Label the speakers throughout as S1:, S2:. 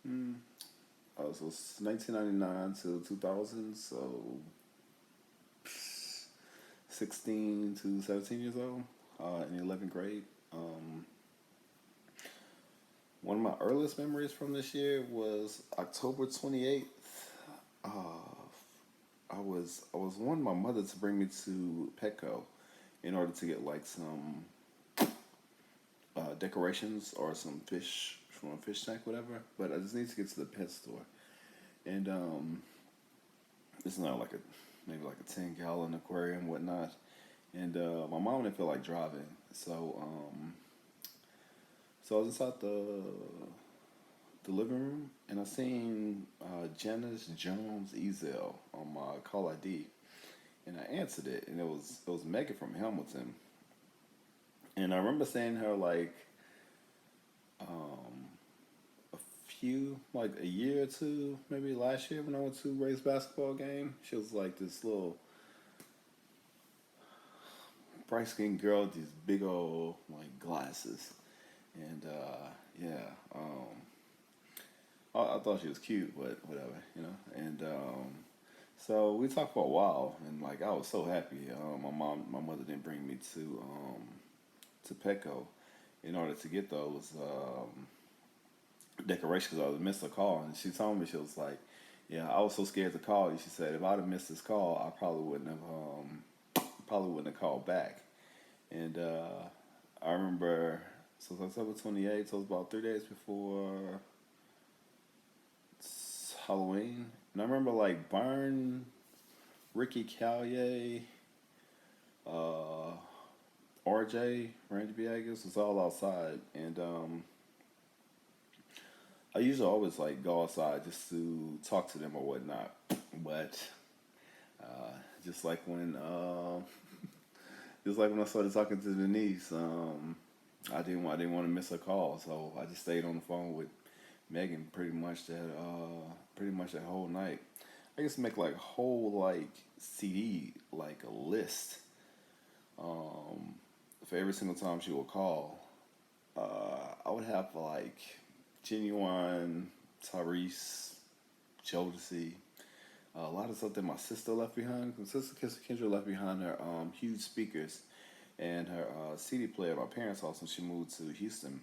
S1: So it's 1999 to 2000, so 16 to 17 years old, in 11th grade. Um, One of my earliest memories from this year was October 28th. I was wanting my mother to bring me to Petco in order to get like some decorations or some fish from a fish tank, whatever. But I just need to get to the pet store, and it's not like a maybe like a 10-gallon aquarium, whatnot. And my mom didn't feel like driving, so I was inside the living room, and I seen Janice Jones Ezel on my call ID, and I answered it, and it was Megan from Hamilton, and I remember saying her like um, a like a year or two, maybe last year when I went to Ray's basketball game. She was like this little bright skinned girl with these big old like glasses, and yeah, I thought she was cute, but whatever. And so we talked for a while, and like I was so happy. My mother didn't bring me to Petco in order to get those decorations. Because I was missed a call, and she told me she was like, "Yeah, I was so scared to call you." She said, "If I'd have missed this call, I probably wouldn't have called back." And I remember, so it was October 28th, so it was about 3 days before Halloween. And I remember like Byrne, Ricky Callier, uh, RJ, Randy Viegas was all outside. And I usually always like go outside just to talk to them or whatnot. But uh, just like when just like when I started talking to Denise, I didn't want to miss a call, so I just stayed on the phone with Megan pretty much that whole night. I used to make like whole like CD like a list um, for every single time she would call. I would have like Genuine, Tyrese, Jodeci, a lot of stuff that my sister left behind. My sister Kendra left behind her huge speakers and her CD player at my parents' house when she moved to Houston.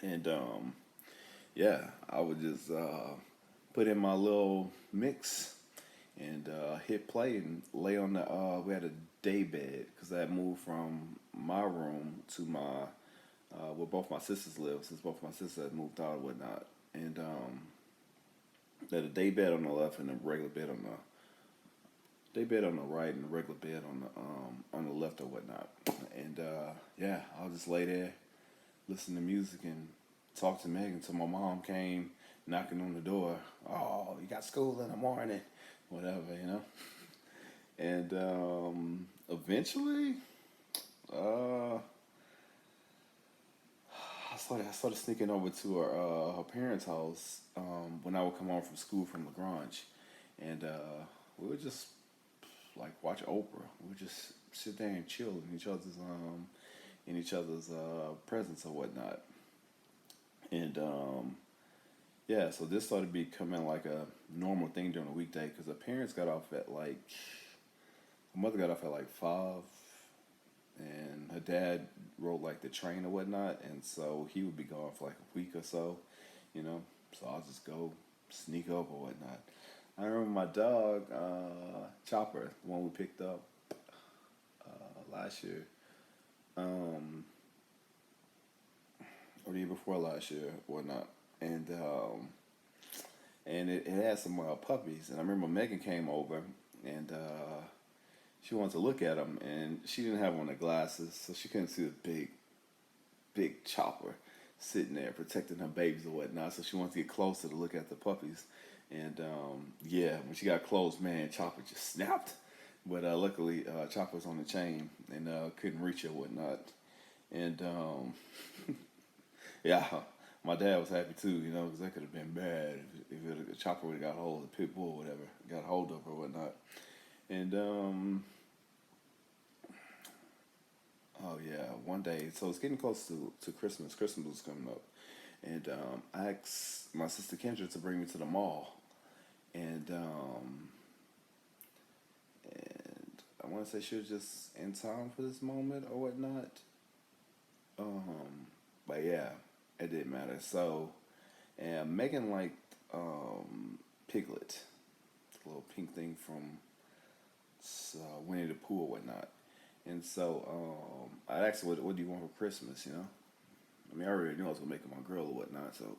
S1: And yeah, I would just put in my little mix and hit play and lay on the. We had a day bed because I had moved from my room to my where both my sisters live since both my sisters had moved out and whatnot. And they had a day bed on the left and a regular bed on the day bed on the right and a regular bed on the left or whatnot. And yeah, I'll just lay there, listen to music and talk to Megan until my mom came knocking on the door. Oh, you got school in the morning, whatever. And eventually, uh, I started sneaking over to her parents' house when I would come home from school from Lagrange, and we would just like watch Oprah. We would just sit there and chill in each other's presence or whatnot. And yeah, so this started becoming like a normal thing during the weekday because her parents got off at like her mother got off at like 5, and her dad rode like the train or whatnot, and so he would be gone for like a week or so, you know. So I'll just go sneak up or whatnot. I remember my dog, Chopper, the one we picked up last year, um, or the year before last year, whatnot, and it had some puppies. And I remember Megan came over, and she wanted to look at them, and she didn't have on the glasses, so she couldn't see the big Chopper sitting there protecting her babies or whatnot. So she wanted to get closer to look at the puppies. And yeah, when she got close, man, Chopper just snapped. But luckily, Chopper was on the chain and couldn't reach it or whatnot. And yeah, my dad was happy too, because that could have been bad if Chopper would have got hold of the pit bull or whatever, got hold of her or whatnot. And oh yeah, one day, so it's getting close to Christmas. Christmas was coming up, And I asked my sister Kendra to bring me to the mall, and and I want to say she was just in time for this moment or whatnot. But yeah, it didn't matter. So, and Megan liked Piglet, the little pink thing from Winnie the Pooh or whatnot. And so I asked her, what do you want for Christmas, you know? I mean, I already knew I was going to make it my girl or whatnot. So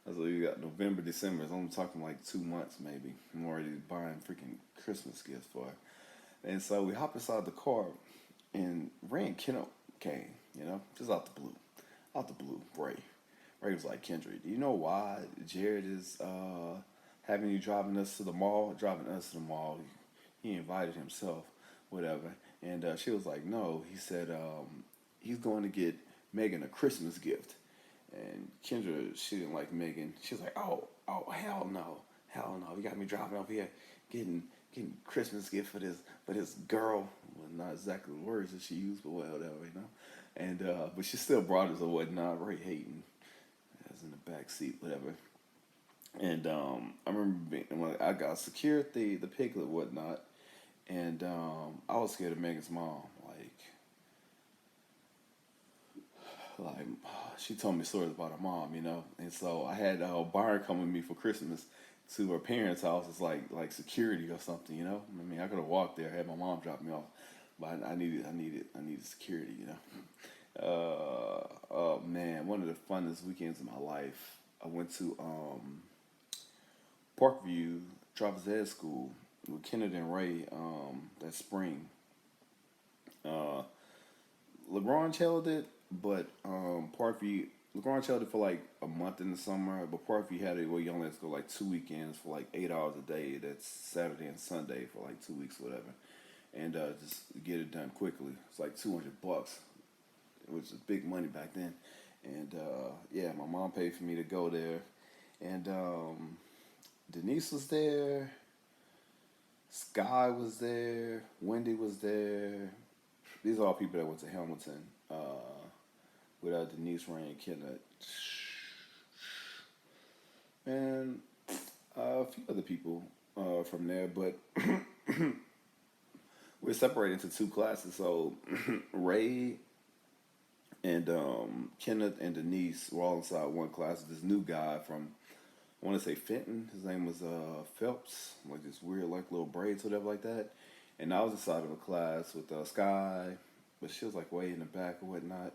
S1: I was like, you got November, December. So I'm talking like 2 months maybe. I'm already buying freaking Christmas gifts for her. And so we hop inside the car, and Ray and Kenneth came, you know, just out the blue. Out the blue, Ray. Ray was like, Kendra, do you know why Jared is having you driving us to the mall? Driving us to the mall. He invited himself, whatever. And she was like, no. He said he's going to get Megan a Christmas gift. And Kendra, she didn't like Megan. She was like, oh, hell no. Hell no. You got me driving over here getting Christmas gift for this girl. Well, not exactly the words that she used, but whatever, you know. And but she still brought us or whatnot. Ray hating. I was in the back seat, whatever. And I remember when I got secured the piglet whatnot, and I was scared of Megan's mom. Like she told me stories about her mom, you know. And so I had Byron come with me for Christmas to her parents' house. It's like security or something, you know. I mean, I could have walked there, had my mom drop me off, but I needed security, you know. Oh man, one of the funnest weekends of my life. I went to Parkview Travis Ed School with Kenneth and Ray that spring. Uh, LeGrand held it, but Parkview LeGrand held it for like a month in the summer, but Parkview had it where you only have to go like 2 weekends for like 8 hours a day. That's Saturday and Sunday for like 2 weeks, whatever, and just get it done quickly. It's like $200, which is big money back then. And yeah, my mom paid for me to go there, and Denise was there, Sky was there, Wendy was there. These are all people that went to Hamilton. Without Denise, Ray, and Kenneth, and a few other people from there, but we're separated into two classes. So Ray and Kenneth and Denise were all inside one class. This new guy from, I want to say Fenton. His name was Phelps, like this weird like little braids, whatever like that. And I was inside of a class with Sky, but she was like way in the back or whatnot.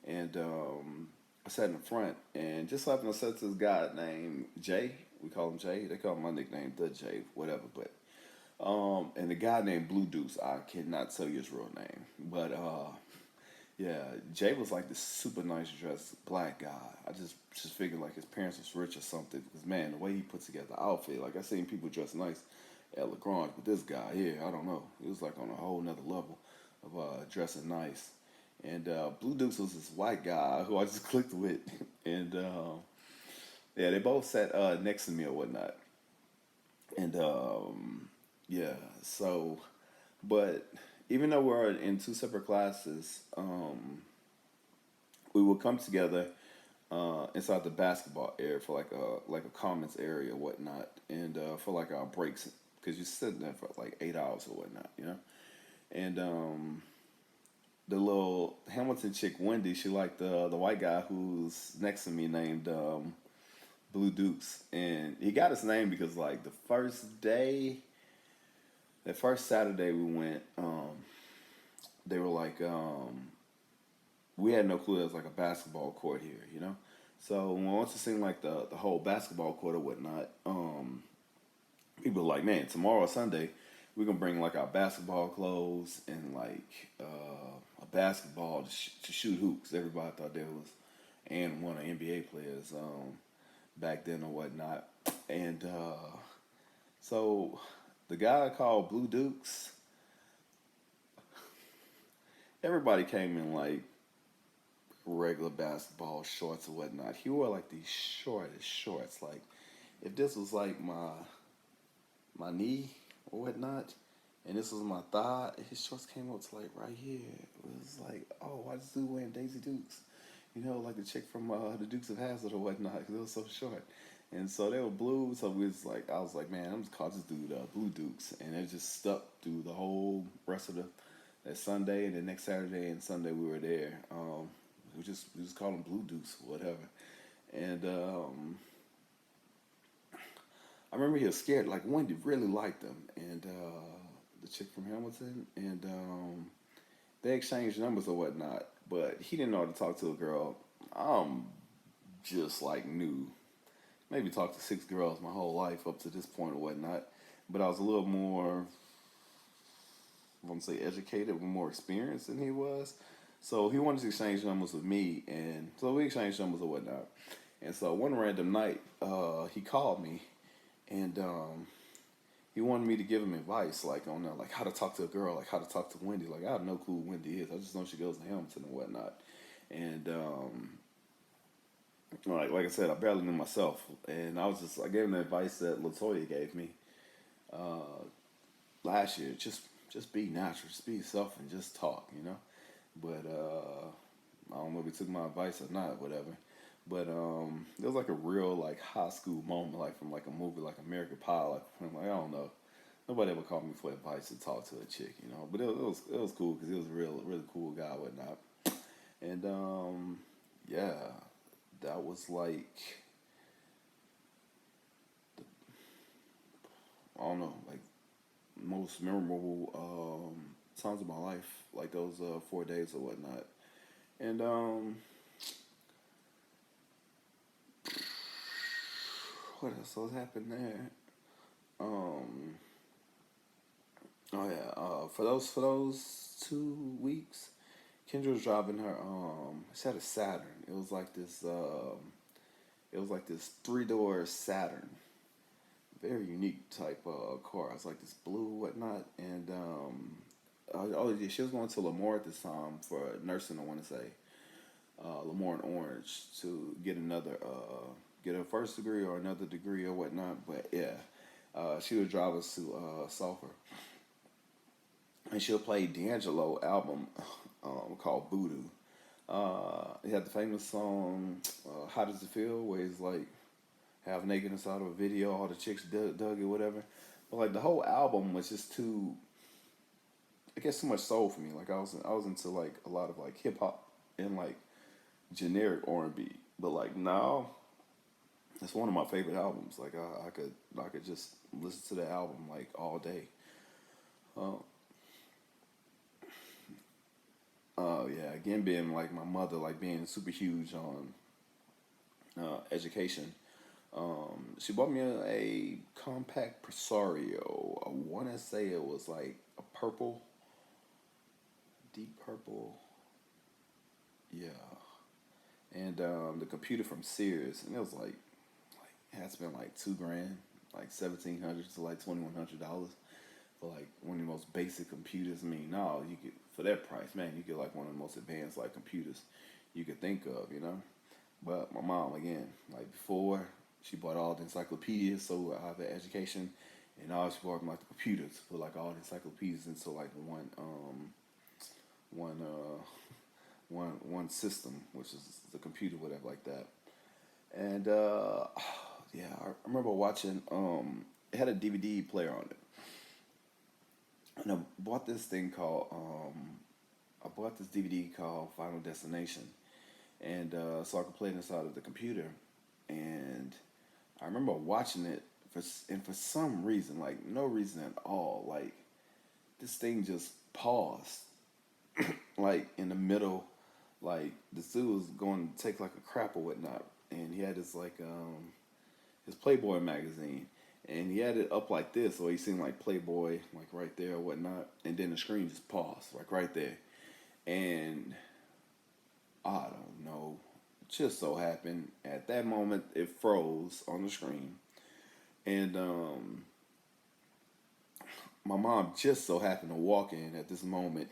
S1: And I sat in the front, and just so happened I sat to this guy named Jay. We call him Jay. They call my nickname the Jay, whatever. But and the guy named Blue Deuce. I cannot tell you his real name, but yeah, Jay was like this super nice dressed black guy. I just figured like his parents was rich or something, because man, the way he put together the outfit, like I seen people dress nice at Lagrange, but this guy here, I don't know, he was like on a whole nother level of dressing nice. And Blue Dukes was this white guy who I just clicked with, and yeah, they both sat next to me or whatnot, and yeah, so but even though we're in two separate classes, we would come together inside the basketball area for like a commons area or whatnot, and for like our breaks, because you're sitting there for like 8 hours or whatnot, you know. And the little Hamilton chick Wendy, she liked the white guy who's next to me named Blue Dukes, and he got his name because like the first day, that first Saturday we went, they were like, we had no clue there was like a basketball court here, you know. So when I went to see like the whole basketball court or whatnot, people were like, man, tomorrow Sunday, we're gonna bring like our basketball clothes and like a basketball to shoot hoops. Everybody thought there was and one of NBA players back then or whatnot, and so the guy called Blue Dukes, everybody came in like regular basketball shorts or whatnot. He wore like these shortest shorts. Like if this was like my knee or whatnot, and this was my thigh, his shorts came up to like right here. It was like, oh, why this dude wearing Daisy Dukes? like the chick from the Dukes of Hazzard or whatnot, because it was so short. And so they were blue, so I was like, man, I'm just call this dude Blue Dukes, and it just stuck through the whole rest of the that Sunday and the next Saturday and Sunday we were there. We just called them Blue Dukes, whatever. And I remember he was scared. Like Wendy really liked him, and the chick from Hamilton, and they exchanged numbers or whatnot. But he didn't know how to talk to a girl. I'm just like new. Maybe talked to 6 girls my whole life up to this point or whatnot. But I was a little more, I won't say educated, but more experienced than he was. So he wanted to exchange numbers with me, and so we exchanged numbers or whatnot. And so one random night, he called me, and he wanted me to give him advice, like on like how to talk to a girl, like how to talk to Wendy. Like I have no clue who Wendy is. I just know she goes to Hamilton and whatnot. And like I said, I barely knew myself, and I gave him the advice that Latoya gave me last year. Just be natural, just be yourself, and just talk, But I don't know if he took my advice or not, whatever. But it was like a real like high school moment, like from like a movie like American Pie. Like I'm like I don't know, nobody ever called me for advice to talk to a chick. But it was cool because he was a really cool guy, whatnot. And yeah, that was like I don't know, like most memorable times of my life, like those 4 days or whatnot. And what else was happened there? Um, oh yeah, for those 2 weeks, Kendra was driving her she had a Saturn. It was like this 3-door Saturn, very unique type car. It's like this blue whatnot, and oh yeah, she was going to Lamar at this time for nursing. I want to say Lamar and Orange to get her first degree or another degree or whatnot. But yeah, she would drive us to Sulphur, and she'll play D'Angelo album called Voodoo. He had the famous song "How Does It Feel," where he's like half naked inside of a video, all the chicks dug it, whatever. But like the whole album was just too, I guess, too much soul for me. Like I was into like a lot of like hip hop and like generic R&B. But like now, it's one of my favorite albums. Like I could just listen to the album like all day. Uh, yeah, again being like my mother, like being super huge on education. She bought me a compact Presario. I want to say it was like a purple, deep purple. Yeah, and the computer from Sears, and it was like it had spent like 2 grand, like 1,700 to like $2,100 for like one of the most basic computers. I mean, no, you could for that price, man, you get like one of the most advanced like computers you could think of. But my mom, again, like before, she bought all the encyclopedias, so I have an education, and now she bought like the computers, put like all the encyclopedias into like one one system, which is the computer, whatever, like that. And yeah, I remember watching. It had a DVD player on it, and I bought this thing called. I bought this DVD called Final Destination, and so I could play it inside of the computer. And I remember watching it for some reason, like no reason at all, like this thing just paused, like in the middle, like the dude was going to take like a crap or whatnot, and he had his Playboy magazine, and he had it up like this, so he seen like Playboy like right there or whatnot, and then the screen just paused like right there, and I don't know, just so happened at that moment it froze on the screen, and my mom just so happened to walk in at this moment,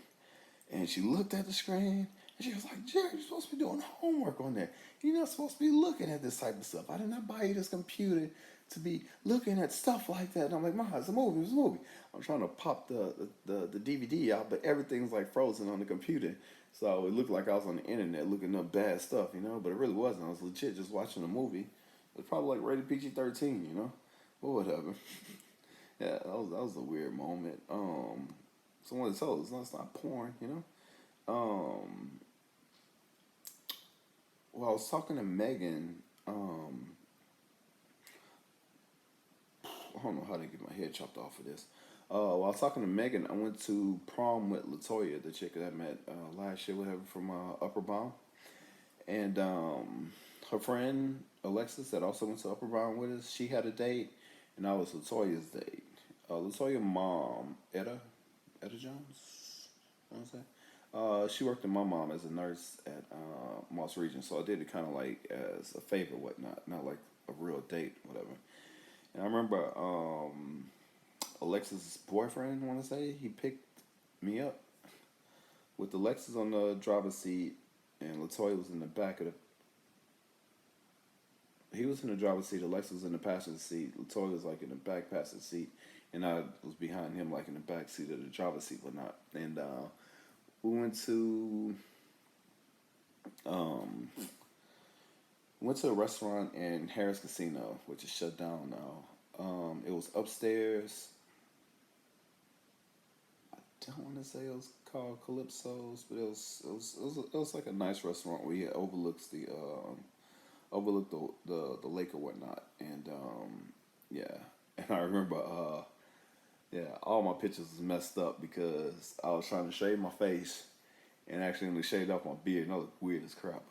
S1: and she looked at the screen, And she was like, Jared, you're supposed to be doing homework on that. You're not supposed to be looking at this type of stuff. I did not buy you this computer to be looking at stuff like that. And I'm like, Ma, it's a movie, it's a movie. I'm trying to pop the DVD out, but everything's like frozen on the computer. So it looked like I was on the internet looking up bad stuff, you know, but it really wasn't. I was legit just watching a movie. It was probably like rated PG-13, you know, but whatever. Yeah, that was a weird moment. Someone told us, no, it's not porn, you know. Um, well, I was talking to Megan. I don't know how to get my head chopped off of this. While I was talking to Megan, I went to prom with Latoya, the chick that I met last year, whatever, from Upper Bound. And her friend Alexis that also went to Upper Bound with us, she had a date, and I was Latoya's date. Latoya's mom, Etta Jones, I want to say. She worked with my mom as a nurse at Moss Region, so I did it kind of like as a favor, whatnot, not like a real date, whatever. And I remember Alexis' boyfriend, I want to say, he picked me up with Alexis on the driver's seat, and Latoya was in the back of the. He was in the driver's seat. Alexis was in the passenger seat. Latoya was like in the back passenger seat, and I was behind him, like in the back seat of the driver's seat, whatnot. And we um, went to a restaurant in Harris Casino, which is shut down now. It was upstairs. I don't want to say it was called Calypso's, but it was like a nice restaurant where you overlooks the lake or whatnot, and yeah, and I remember yeah, all my pictures was messed up because I was trying to shave my face and accidentally shaved off my beard, and I look weird as crap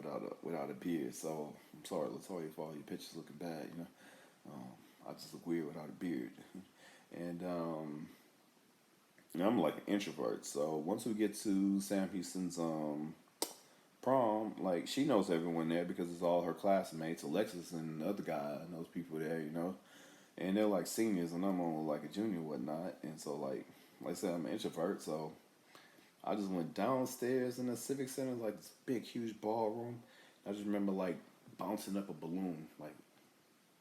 S1: without a beard. So I'm sorry, Latoya, for all your pictures looking bad. You know, I just look weird without a beard, and I'm like an introvert. So once we get to Sam Houston's prom, like she knows everyone there because it's all her classmates. Alexis and the other guy knows people there, you know, and they're like seniors, and I'm only like a junior, and whatnot. And so like I said, I'm an introvert, so I just went downstairs in the civic center, like this big, huge ballroom. I just remember like bouncing up a balloon like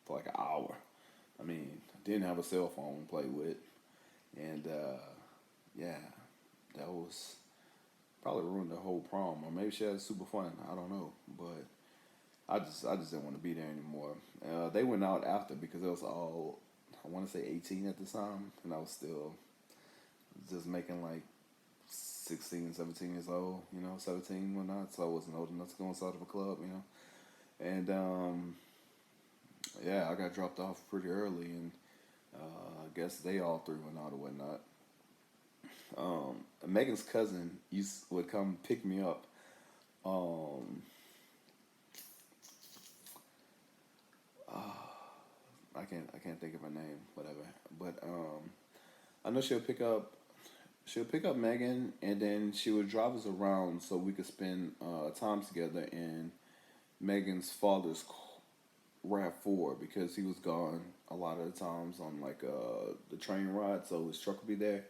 S1: for like an hour. I mean, I didn't have a cell phone to play with, and yeah, that was probably ruined the whole prom, or maybe she had super fun. I don't know, but I just didn't want to be there anymore. They went out after because it was all I want to say 18 at the time, and I was still just making like 16, 17 years old, you know, 17, whatnot. So I wasn't old enough to go inside of a club, you know. And yeah, I got dropped off pretty early, and I guess they all three went out or whatnot. Megan's cousin would come pick me up. Um, I can't think of her name, whatever. But I know she'll pick up Megan, and then she would drive us around so we could spend time together in Megan's father's RAV4 because he was gone a lot of the times on like the train ride, so his truck would be there.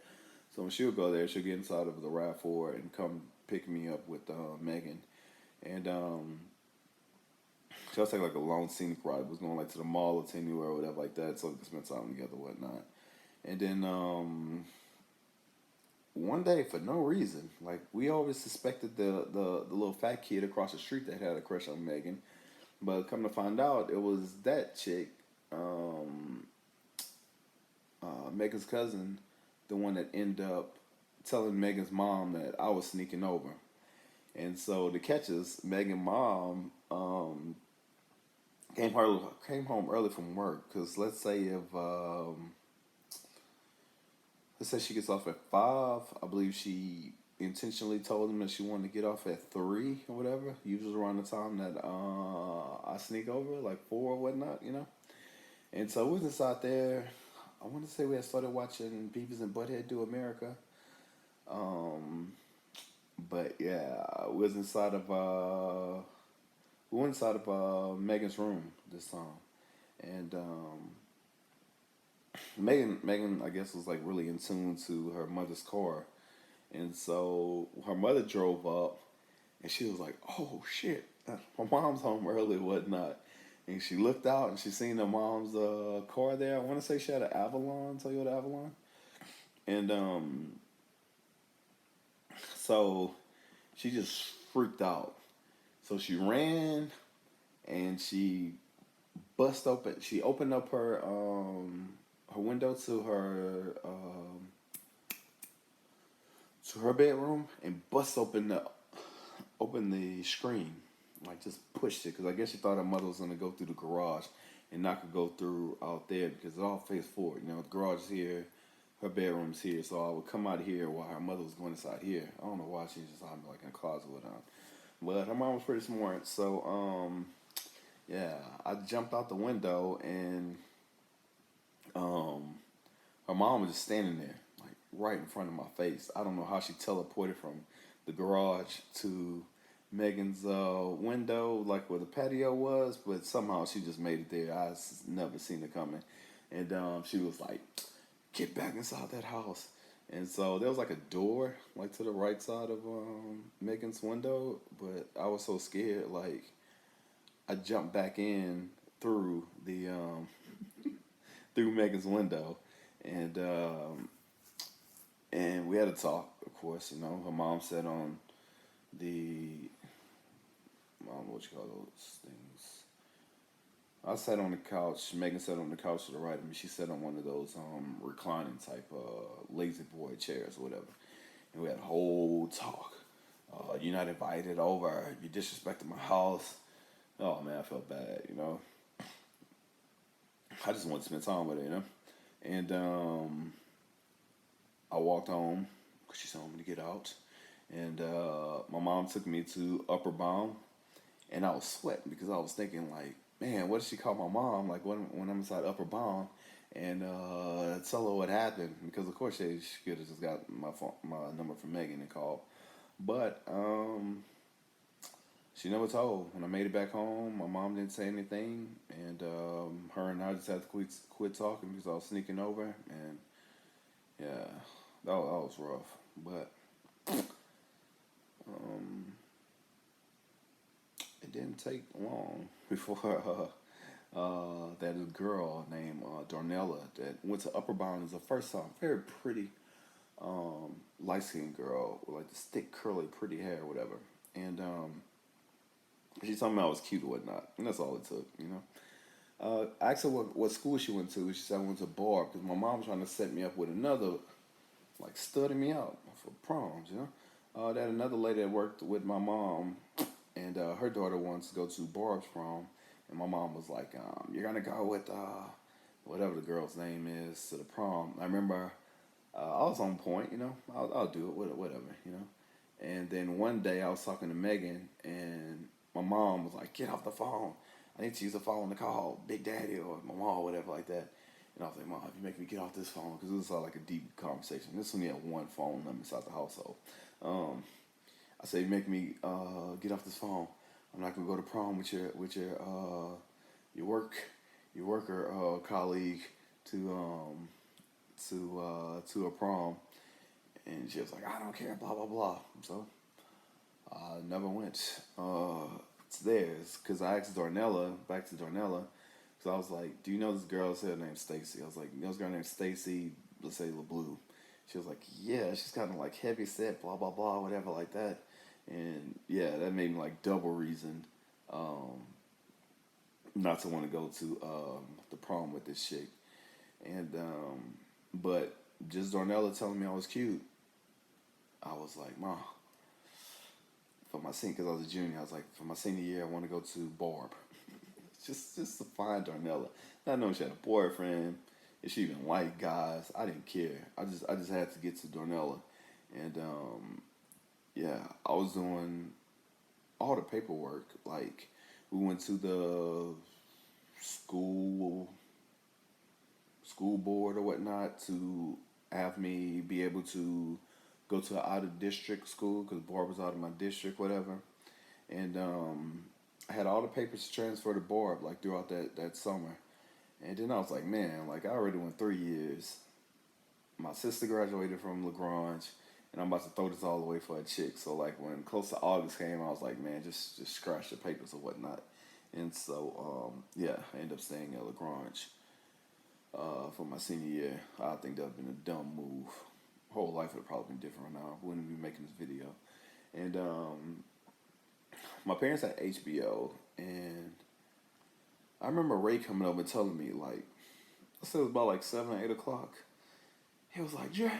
S1: So when she would go there, she'll get inside of the RAV4 and come pick me up with Megan, and she'll take like a long scenic ride. Was going like to the mall or to anywhere or whatever like that, so we could spend time together, whatnot. And then one day, for no reason, like we always suspected the little fat kid across the street that had a crush on Megan, but come to find out, it was that chick, um, Megan's cousin, the one that ended up telling Megan's mom that I was sneaking over. And so the catch is, Megan's mom came home early from work because let's say she gets off at 5. I believe she intentionally told him that she wanted to get off at 3 or whatever. Usually around the time that I sneak over, like 4 or whatnot, you know. And so we was just out there. I want to say we had started watching Beavis and Butthead Do America. Um, but yeah, we went inside of Megan's room this time, and Megan, I guess, was like really in tune to her mother's car, and so her mother drove up, And she was like, "Oh shit, my mom's home early, whatnot." And she looked out and she seen her mom's car there. I want to say she had an Avalon, Toyota Avalon, and so she just freaked out. So she ran and she bust open. She opened up her window to her bedroom and bust open the screen, like just pushed it because I guess she thought her mother was gonna go through the garage and not could go through out there because it all faced forward. You know, the garage is here, her bedroom's here, so I would come out here while her mother was going inside here. I don't know why she just had me like in a closet with her, but her mom was pretty smart. So yeah, I jumped out the window and um, her mom was just standing there, like right in front of my face. I don't know how she teleported from the garage to Megan's window, like where the patio was, but somehow she just made it there. Never seen it coming. And she was like, "Get back inside that house." And so there was like a door, like to the right side of Megan's window, but I was so scared, like I jumped back in through the through Megan's window, and and we had a talk. Of course, you know, her mom sat on the I don't know what you call those things. I sat on the couch. Megan sat on the couch to the right of me. She sat on one of those reclining type lazy boy chairs or whatever. And we had a whole talk. You're not invited over. You disrespected my house. Oh man, I felt bad. You know, I just wanted to spend time with her. You know, and I walked home because she told me to get out. And my mom took me to Upper Bound, and I was sweating because I was thinking like, man, what did she call my mom? Like when I'm inside Upper Bound, and tell her what happened because of course she could have just got my number from Megan and called, but she never told. When I made it back home, my mom didn't say anything, and her and I just had to quit talking because I was sneaking over, and yeah, that was rough, but. Um, it didn't take long before that girl named Darnella that went to Upper Bound as a first time. Very pretty, light skinned girl with like the thick, curly, pretty hair, or whatever. And she told me I was cute or whatnot. And that's all it took, you know. I asked her what school she went to. She said I went to Bar because my mom was trying to set me up with another, like, studying me out for proms, you know. That another lady that worked with my mom and her daughter wants to go to Barb's prom, and my mom was like, "You're gonna go with whatever the girl's name is to the prom." I remember I was on point, you know. I'll do it, whatever, you know. And then one day I was talking to Megan, and my mom was like, "Get off the phone. I need to use the phone to call Big Daddy or my mom or whatever like that." And I was like, "Mom, you make me get off this phone," because it was like a deep conversation. This one, had one phone number inside the household. Um, I said, "You make me get off this phone. I'm not gonna go to prom with your work your worker colleague to to a prom." And she was like, "I don't care, blah blah blah." So I never went. It's theirs because I asked Darnella, back to Darnella, because I was like, "Do you know this girl?" Said her name's Stacy. I was like, "You know this girl named Stacy? Let's say LeBlue." She was like, "Yeah, she's kind of like heavy set, blah blah blah, whatever like that." And yeah, that made me like double reason um, not to want to go to the prom with this chick. And but just Darnella telling me I was cute, I was like, "Ma, for my senior, because I was a junior, I was like, for my senior year, I want to go to Barb, just to find Darnella. Not knowing she had a boyfriend, if she even liked guys, I didn't care. I just had to get to Darnella, and yeah, I was doing all the paperwork. Like we went to the school school board or whatnot to have me be able to go to an out of district school because Barb was out of my district, whatever. And I had all the papers to transfer to Barb like throughout that summer. And then I was like, man, like I already went 3 years. My sister graduated from Lagrange, and I'm about to throw this all away for a chick. So like when close to August came, I was like, man, just scratch the papers or whatnot. And so yeah, I ended up staying at Lagrange for my senior year. I think that would have been a dumb move. Whole life would have probably been different right now. I wouldn't be making this video. And my parents had HBO, and I remember Ray coming over and telling me like, I said it was about like 7 or 8 o'clock. He was like, Jay,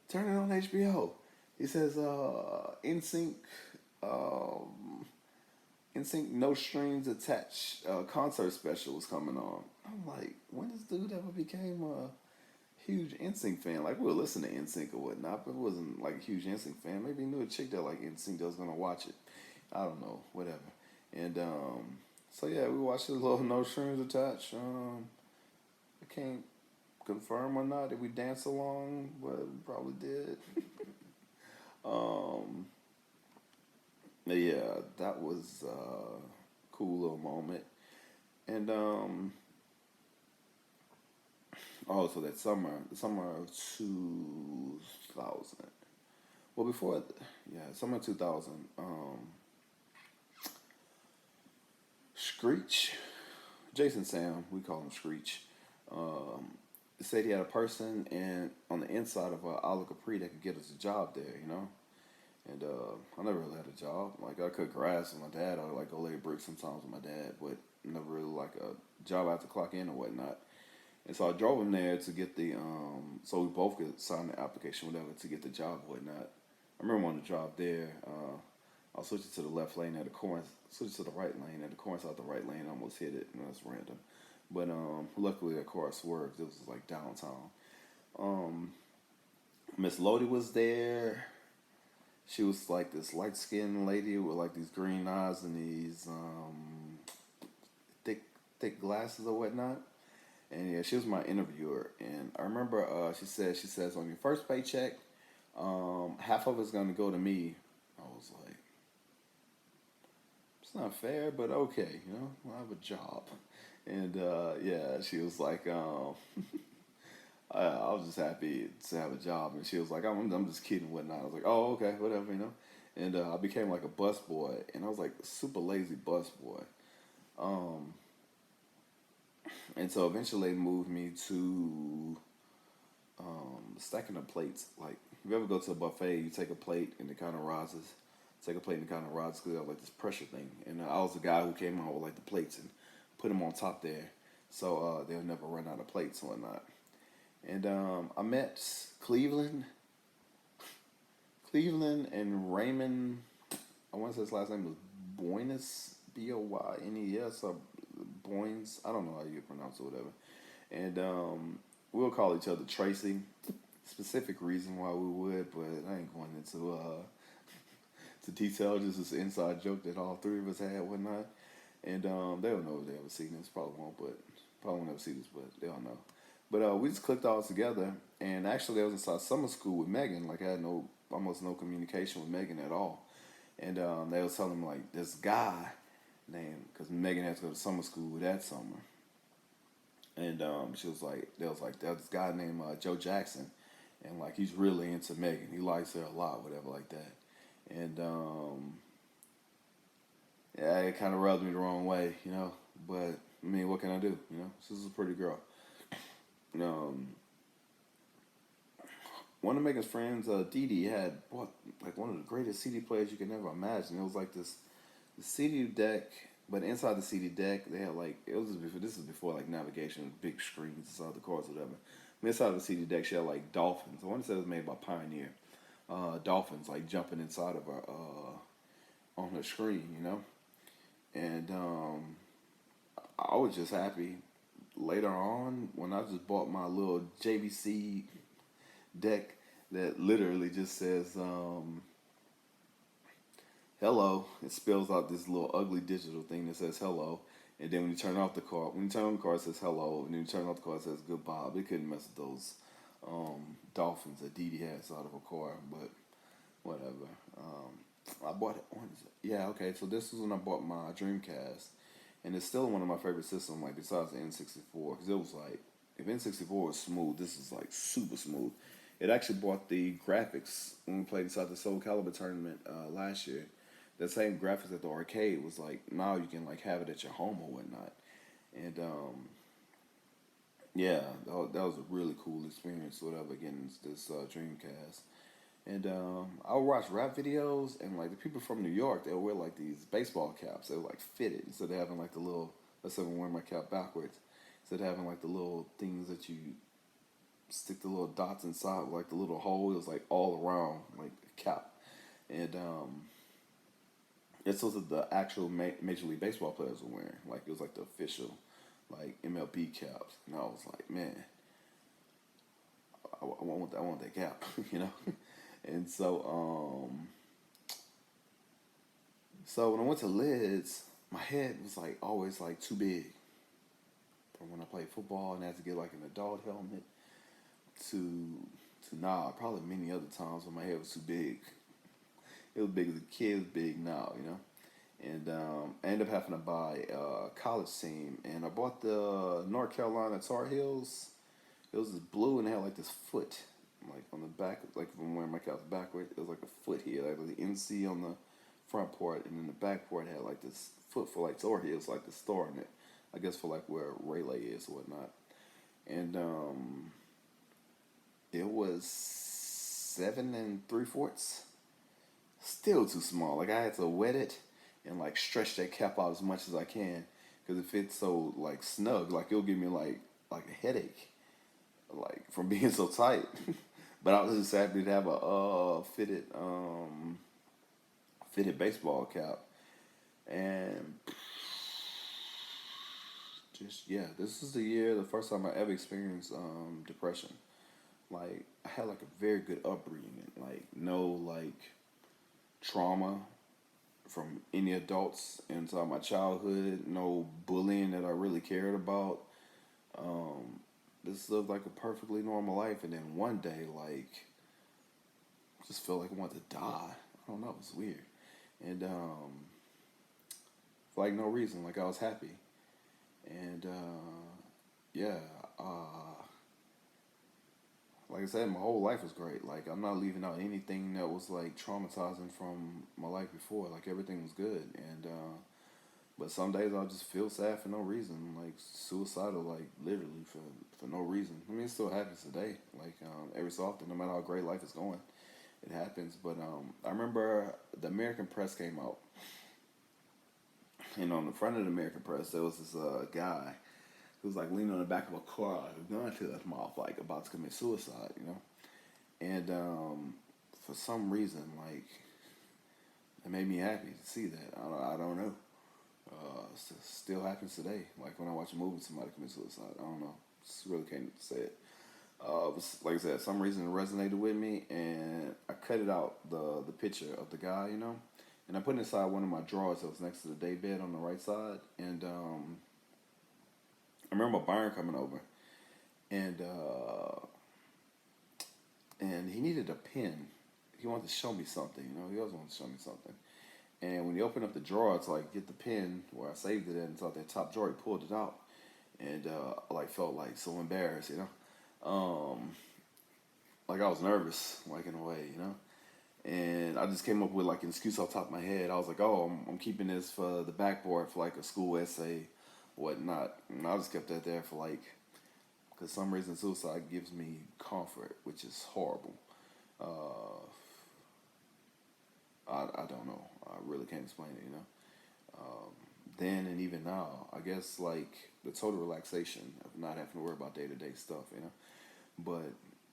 S1: turn it on HBO. He says, NSYNC, um, NSYNC No Strings Attached concert special was coming on. I'm like, when this dude ever became a huge NSYNC fan? Like, we would listen to NSYNC or whatnot, but it wasn't like a huge NSYNC fan. Maybe he knew a chick that like NSYNC that was gonna watch it. I don't know, whatever. And so yeah, we watched a little No Strings Attached. I can't confirm or not if we danced along, but we probably did. Um, yeah, that was a cool little moment. And also that summer, the summer of 2000. Well, before, yeah, summer 2000. Screech, Jason Sam, we call him Screech. Um, said he had a person and on the inside of Isle of Capri that could get us a job there, you know. And I never really had a job. Like I cut grass with my dad. I would like go lay bricks sometimes with my dad, but never really like a job after clock in or whatnot. And so I drove him there to get the so we both could sign the application, whatever, to get the job, whatnot. I remember on the drive there, I was switching to the left lane at the corner, switched to the right lane at the corner, so out the right lane, I almost hit it, and that's random. But luckily that car swerved. It was like downtown. Um, Miss Lodi was there. She was like this light skinned lady with like these green eyes and these thick thick glasses or whatnot. And yeah, she was my interviewer. And I remember she says on your first paycheck, half of it's gonna go to me. I was like, it's not fair, but okay, you know, I have a job. And yeah, she was like, I was just happy to have a job, and she was like, I'm just kidding, and whatnot. I was like, oh, okay, whatever, you know. And I became like a bus boy, and I was like a super lazy bus boy. Um, and so eventually they moved me to stacking the plates. Like, if you ever go to a buffet, you take a plate and it kind of rises. Take a plate and it kind of rises because they have like this pressure thing. And I was the guy who came out with like the plates and put them on top there, so they'll never run out of plates and whatnot. And I met Cleveland, Cleveland and Raymond. I want to say his last name was Boynes, Boynes, or Boynes. I don't know how you pronounce it, or whatever. And we'll call each other Tracy. Specific reason why we would, but I ain't going into to detail. Just this inside joke that all three of us had, whatnot. And they don't know if they ever seen this. Probably won't, but probably won't ever see this, but they don't know. But we just clicked all together, and actually I was inside summer school with Megan. Like I had almost no communication with Megan at all. And they was telling me like this guy named, because Megan had to go to summer school that summer. And she was like, there was like this guy named Joe Jackson, and like he's really into Megan. He likes her a lot, whatever like that. And yeah, it kind of rubbed me the wrong way, you know. But I mean, what can I do? You know, this is a pretty girl. Um, One of Megan's friends, Dee Dee, had bought like one of the greatest CD players you could never imagine. It was like this the CD deck, but inside the CD deck they had like it was before this is before like navigation, big screens inside the cars, whatever. Inside the CD deck, she had like dolphins. I want to say it was made by Pioneer. Dolphins like jumping inside of her on her screen, you know. And I was just happy. Later on, when I just bought my little JVC deck that literally just says hello. It spells out this little ugly digital thing that says hello. And then when you turn off the car, when you turn on the car, it says hello. And then you turn off the car, it says goodbye. They couldn't mess with those dolphins that Dee Dee has out of her car, but whatever. I bought it. Yeah, okay. So this was when I bought my Dreamcast, and it's still one of my favorite systems. Like besides the N64, because it was like if N64 was smooth, this is like super smooth. It actually bought the graphics when we played inside the Soul Calibur tournament last year. The same graphics at the arcade was like now you can like have it at your home or whatnot. And yeah, that was a really cool experience. Whatever, getting this Dreamcast. And I would watch rap videos, and like the people from New York, they'll wear like these baseball caps. They were like fitted instead of having like the little. Let's say I'm wearing my cap backwards, instead of having like the little things that you stick the little dots inside, like the little hole. It was like all around like a cap, and it's also the actual Major League Baseball players were wearing. Like it was like the official, like MLB caps, and I was like, man, I want that cap, you know. And so when I went to Lids, my head was like always like too big. From when I played football and had to get like an adult helmet to now, probably many other times when my head was too big. It was big as a kid, it was big now, you know. And I ended up having to buy a college team, and I bought the North Carolina Tar Heels. It was this blue and it had like this foot, like on the back, like from wearing my caps backward. It was like a foot here, like the NC on the front part, and then the back part had like this foot for like Tar Heels, like the star in it. I guess for like where Rayleigh is or whatnot. And it was 7 3/4. Still too small. Like I had to wet it and like stretch that cap out as much as I can because it fits so like snug. Like it'll give me like a headache, like from being so tight. But I was just happy to have a fitted baseball cap, and just yeah, this is the first time I ever experienced depression. Like I had like a very good upbringing, like no like trauma from any adults inside my childhood, no bullying that I really cared about. Um, this lived like a perfectly normal life, and then one day, like, just felt like I wanted to die. I don't know, it was weird, and for like no reason, like I was happy, and yeah, uh, like I said, my whole life was great. Like I'm not leaving out anything that was like traumatizing from my life before. Like everything was good, and but some days I'll just feel sad for no reason, like suicidal, like literally for no reason. I mean, it still happens today, like every so often, no matter how great life is going, it happens. But I remember the American Press came out, and on the front of the American Press there was this guy who was like leaning on the back of a car, with a gun to his mouth, like about to commit suicide, you know. And for some reason, like it made me happy to see that. I don't know. Still happens today. Like when I watch a movie, somebody commits suicide. I don't know. Just really can't say it. Like I said, some reason it resonated with me, and I cut it out the picture of the guy, you know, and I put it inside one of my drawers that was next to the day bed on the right side. And I remember Byron coming over, and and he needed a pen. He wanted to show me something, you know. He always wanted to show me something. And when he opened up the drawer to like get the pen where I saved it in, and saw that top drawer, he pulled it out, and I like felt like so embarrassed, you know. Like I was nervous, like in a way, you know. And I just came up with like an excuse off the top of my head. I was like, oh, I'm keeping this for the backboard for like a school essay, whatnot. And I just kept that there for like, because some reason suicide gives me comfort, which is horrible. Uh, I don't know. I really can't explain it, you know. Um, then and even now, I guess like the total relaxation of not having to worry about day to day stuff, you know. But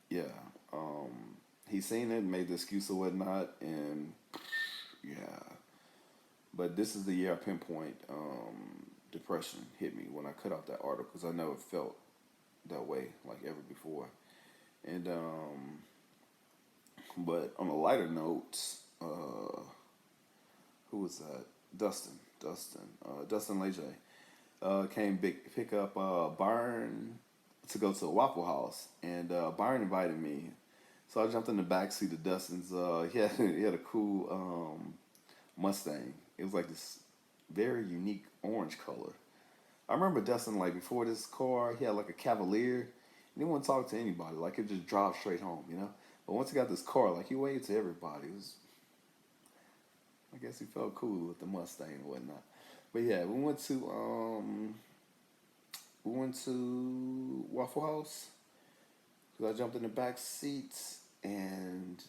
S1: yeah, he's seen it, made the excuse or whatnot, and yeah. But this is the year I pinpoint depression hit me when I cut out that article because I never felt that way like ever before. And but on a lighter note, who was that? Dustin Leger came pick up Byron to go to a Waffle House, and Byron invited me, so I jumped in the back seat of Dustin's. He had a cool Mustang. It was like this very unique orange color. I remember Dustin like before this car, he had like a Cavalier, and he wouldn't talk to anybody. Like it just drive straight home, you know. But once he got this car, like he waved to everybody. It was, I guess he felt cool with the Mustang and whatnot. But yeah, we went to Waffle House because I jumped in the back seats and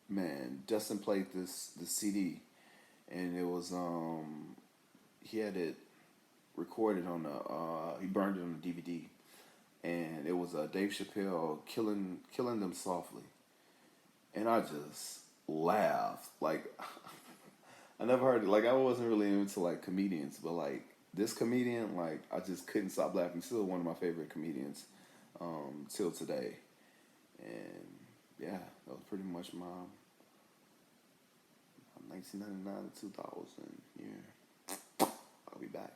S1: man, Justin played this CD and it was he had it recorded on he burned it on the DVD and it was Dave Chappelle killing them softly and I just laughed like I never heard it like I wasn't really into like comedians but like this comedian like I just couldn't stop laughing. Still one of my favorite comedians till today and yeah that was pretty much my 1999 to 2000 year. I'll be back.